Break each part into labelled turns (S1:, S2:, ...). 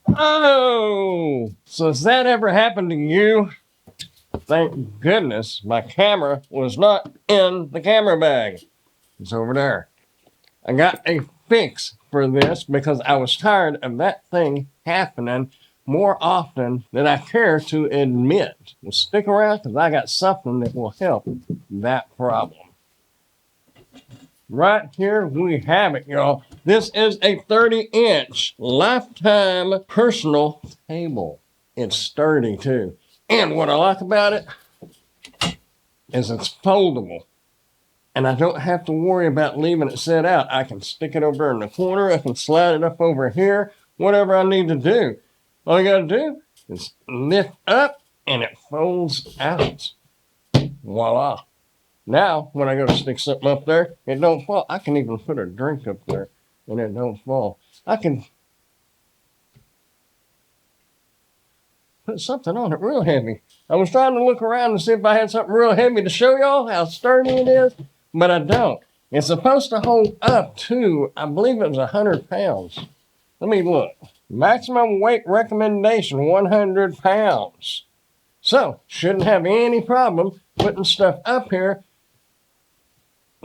S1: Oh, so has that ever happened to you? Thank goodness my camera was not in the camera bag. It's over there. I got a fix for this because I was tired of that thing happening more often than I care to admit. Well, stick around because I got something that will help that problem. Right here we have it, y'all. This is a 30-inch lifetime personal table. It's sturdy too. And what I like about it is it's foldable. And I don't have to worry about leaving it set out. I can stick it over in the corner. I can slide it up over here, whatever I need to do. All you got to do is lift up and it folds out. Voila. Now, when I go to stick something up there, it don't fall. I can even put a drink up there and it don't fall. I can put something on it real heavy. I was trying to look around and see if I had something real heavy to show y'all how sturdy it is, but I don't. It's supposed to hold up to, I believe it was 100 pounds. Let me look. Maximum weight recommendation, 100 pounds. So, shouldn't have any problem putting stuff up here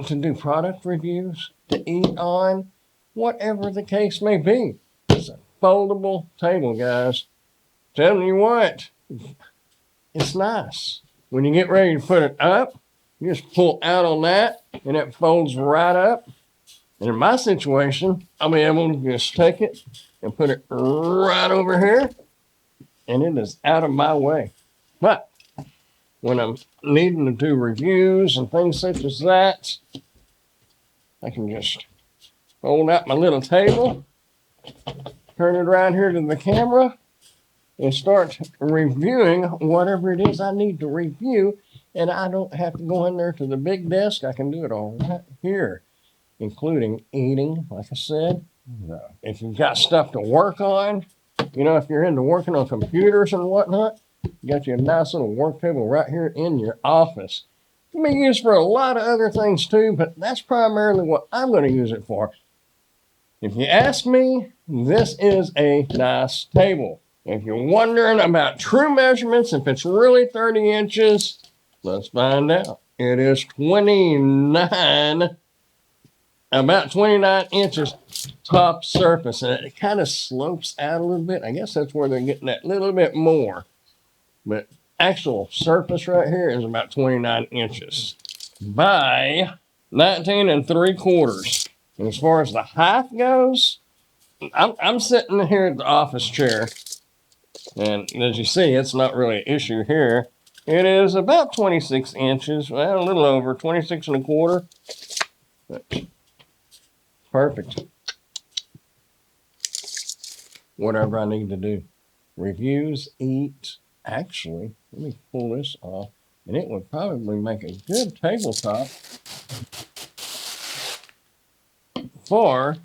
S1: to do product reviews, to eat on, whatever the case may be. It's a foldable table, guys. Telling you what, it's nice. When you get ready to put it up, you just pull out on that and it folds right up. And in my situation, I'll be able to just take it and put it right over here and it is out of my way. But when I'm needing to do reviews and things such as that, I can just fold out my little table, turn it around here to the camera, and start reviewing whatever it is I need to review. And I don't have to go in there to the big desk. I can do it all right here, including eating, like I said. If you've got stuff to work on, if you're into working on computers and whatnot, you got you a nice little work table right here in your office. It can be used for a lot of other things too, but that's primarily what I'm going to use it for. If you ask me, this is a nice table. If you're wondering about true measurements, if it's really 30 inches, let's find out. It is about 29 inches top surface, and it kind of slopes out a little bit. I guess that's where they're getting that little bit more. But actual surface right here is about 29 inches by 19 3/4. And as far as the height goes, I'm sitting here at the office chair. And as you see, it's not really an issue here. It is about 26 inches, well, a little over, 26 1/4. Perfect. Whatever I need to do. Reviews, eat. Actually, let me pull this off, and it would probably make a good tabletop for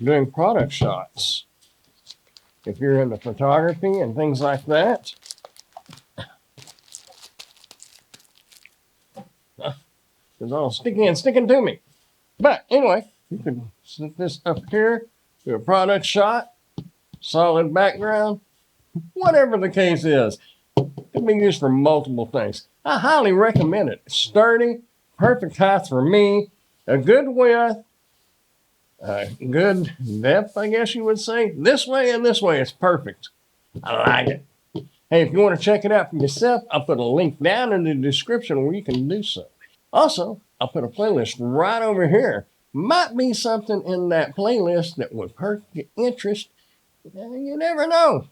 S1: doing product shots. If you're into photography and things like that. It's all sticky and sticking to me. But anyway, you can set this up here, do a product shot, solid background, whatever the case is. It can be used for multiple things. I highly recommend it. It's sturdy, perfect height for me, a good width, good depth, I guess you would say. This way and this way, it's perfect. I like it. Hey, if you want to check it out for yourself, I'll put a link down in the description where you can do so. Also, I'll put a playlist right over here. Might be something in that playlist that would perk your interest. You never know.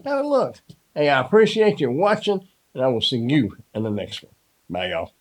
S1: Have a look. Hey, I appreciate you watching, and I will see you in the next one. Bye, y'all.